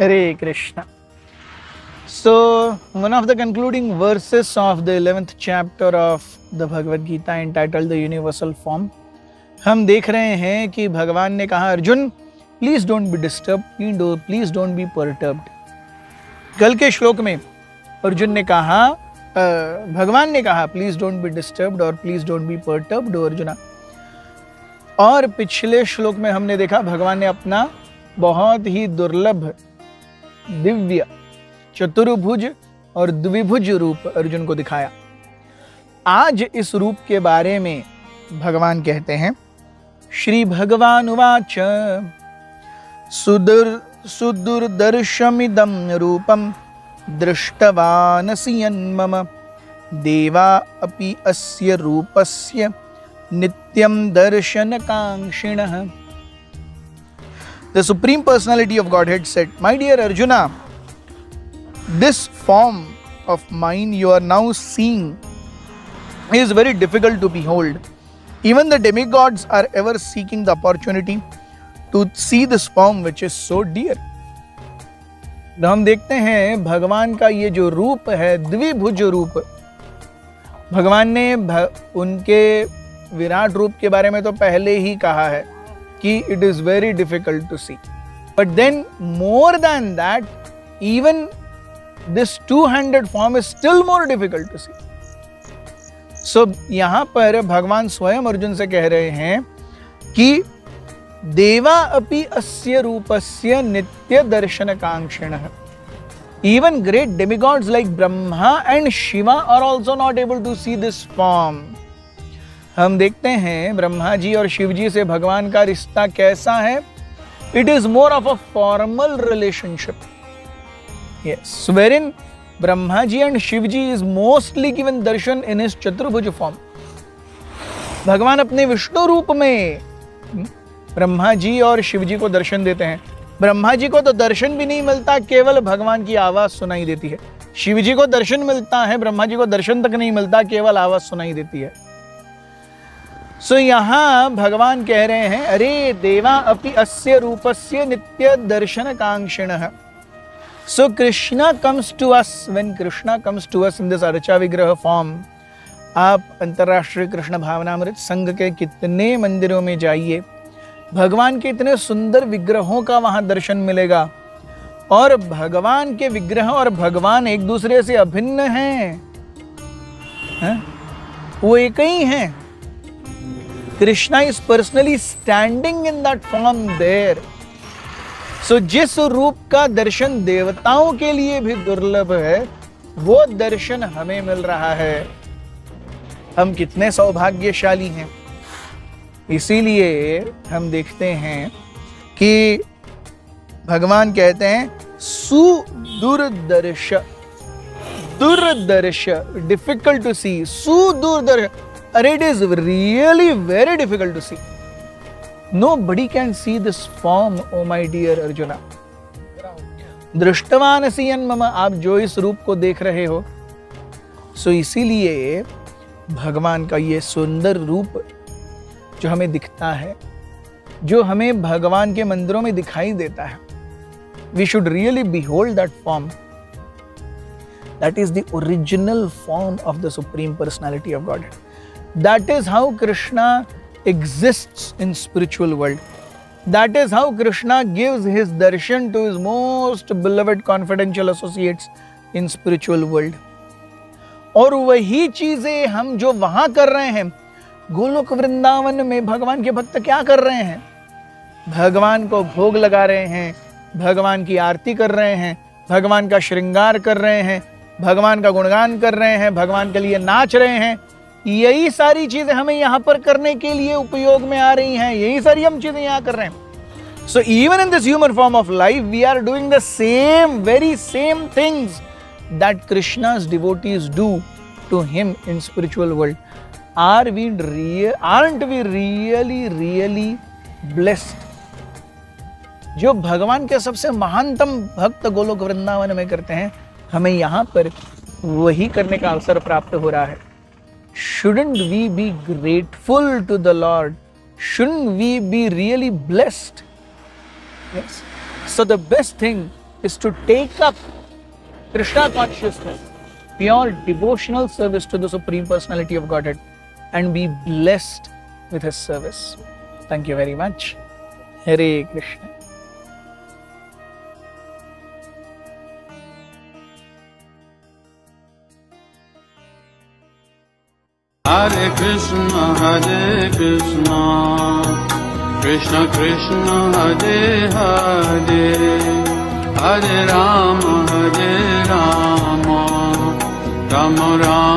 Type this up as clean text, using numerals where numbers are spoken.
Hare Krishna. So, one of the concluding verses of the 11th chapter of the Bhagavad Gita entitled The Universal Form, हम देख रहे हैं कि भगवान ने कहा, Arjun please don't be disturb, please don't be perturbed. कल के श्लोक में अर्जुन ने कहा, भगवान ने कहा प्लीज डोंट बी डिस्टर्ब्ड और please don't be perturbed arjuna. और पिछले श्लोक में हमने देखा भगवान ने अपना बहुत ही दुर्लभ दिव्य चतुर्भुज और द्विभुज रूप अर्जुन को दिखाया। आज इस रूप के बारे में भगवान कहते हैं, श्री भगवान उवाच सुदुर्दर्शमिदं रूपम दृष्टवानसि यन्मम देवा अपि अस्य रूपस्य नित्यं दर्शनकांक्षिणः। The Supreme Personality of Godhead said, my dear Arjuna, this form of mine you are now seeing is very difficult to behold. Even the demigods are ever seeking the opportunity to see this form which is so dear. तो हम देखते हैं भगवान का ये जो रूप है, द्विभुज रूप, भगवान ने उनके विराट रूप के बारे में तो पहले ही कहा है कि it is very difficult to see, but then more than that even this two handed form is still more difficult to see. So यहां पर भगवान स्वयं अर्जुन से कह रहे हैं कि देवा अपि अस्य रूपस्य नित्य दर्शन कांक्षिणः। Even great demigods like Brahma and Shiva are also not able to see this form. हम देखते हैं ब्रह्मा जी और शिव जी से भगवान का रिश्ता कैसा है। It is more of a formal relationship. Yes, wherein Brahma ji and Shiv ji is mostly given darshan in his Chaturabhuj form. भगवान अपने विष्णु रूप में ब्रह्मा जी और शिव जी को दर्शन देते हैं। ब्रह्मा जी को तो दर्शन भी नहीं मिलता, केवल भगवान की आवाज सुनाई देती है। शिव जी को दर्शन मिलता है, ब्रह्मा जी को दर्शन तक नहीं मिलता, केवल आवाज सुनाई देती है। सो यहां भगवान कह रहे हैं, अरे देवा अपि अस्य रूपस्य नित्य दर्शन कांक्षिणः। So Krishna comes to us, when Krishna comes to us in this archa vigraha form. आप अंतरराष्ट्रीय कृष्ण भावनामृत संघ के कितने मंदिरों में जाइए, भगवान के इतने सुंदर विग्रहों का वहां दर्शन मिलेगा। और भगवान के विग्रह और भगवान एक दूसरे से अभिन्न हैं, वो एक ही हैं। Krishna is personally standing in that form there. So जिस रूप का दर्शन देवताओं के लिए भी दुर्लभ है, वो दर्शन हमें मिल रहा है। हम कितने सौभाग्यशाली हैं। इसीलिए हम देखते हैं कि भगवान कहते हैं सुदुर्दर्श, दुर्दर्श डिफिकल्ट टू सी, सुदुर्दर्श, अरे it is really very difficult to see. Nobody can see this form, oh my dear Arjuna. दृष्टवानसि यन्मम, आप जो इस रूप को देख रहे हो। सो इसीलिए भगवान का ये सुंदर रूप जो हमें दिखता है, जो हमें भगवान के मंदिरों में दिखाई देता है, we should really behold that form. That is the original form of the Supreme Personality of Godhead. That is how Krishna exists in spiritual world. That is how Krishna gives his darshan to his most beloved confidential associates in spiritual world. और वही चीजें हम जो वहां कर रहे हैं, गोलोक वृंदावन में भगवान के भक्त क्या कर रहे हैं? भगवान को भोग लगा रहे हैं, भगवान की आरती कर रहे हैं, भगवान का श्रृंगार कर रहे हैं, भगवान का गुणगान कर रहे हैं, भगवान के लिए नाच रहे हैं। यही सारी चीजें हमें यहाँ पर करने के लिए उपयोग में आ रही हैं, यही सारी हम चीजें यहाँ कर रहे हैं। So even in this human form of life we are doing the same, very same things that Krishna's devotees do to him in spiritual world. Aren't we really blessed? जो भगवान के सबसे महानतम भक्त गोलोक वृंदावन में करते हैं, हमें यहाँ पर वही करने का अवसर प्राप्त हो रहा है। Shouldn't we be grateful to the Lord? Shouldn't we be really blessed? Yes. So the best thing is to take up Krishna consciousness, pure devotional service to the Supreme Personality of Godhead, and be blessed with His service. Thank you very much. Hare Krishna. Hare Krishna, Krishna Krishna, Hare Hare, Hare Rama, Rama Rama,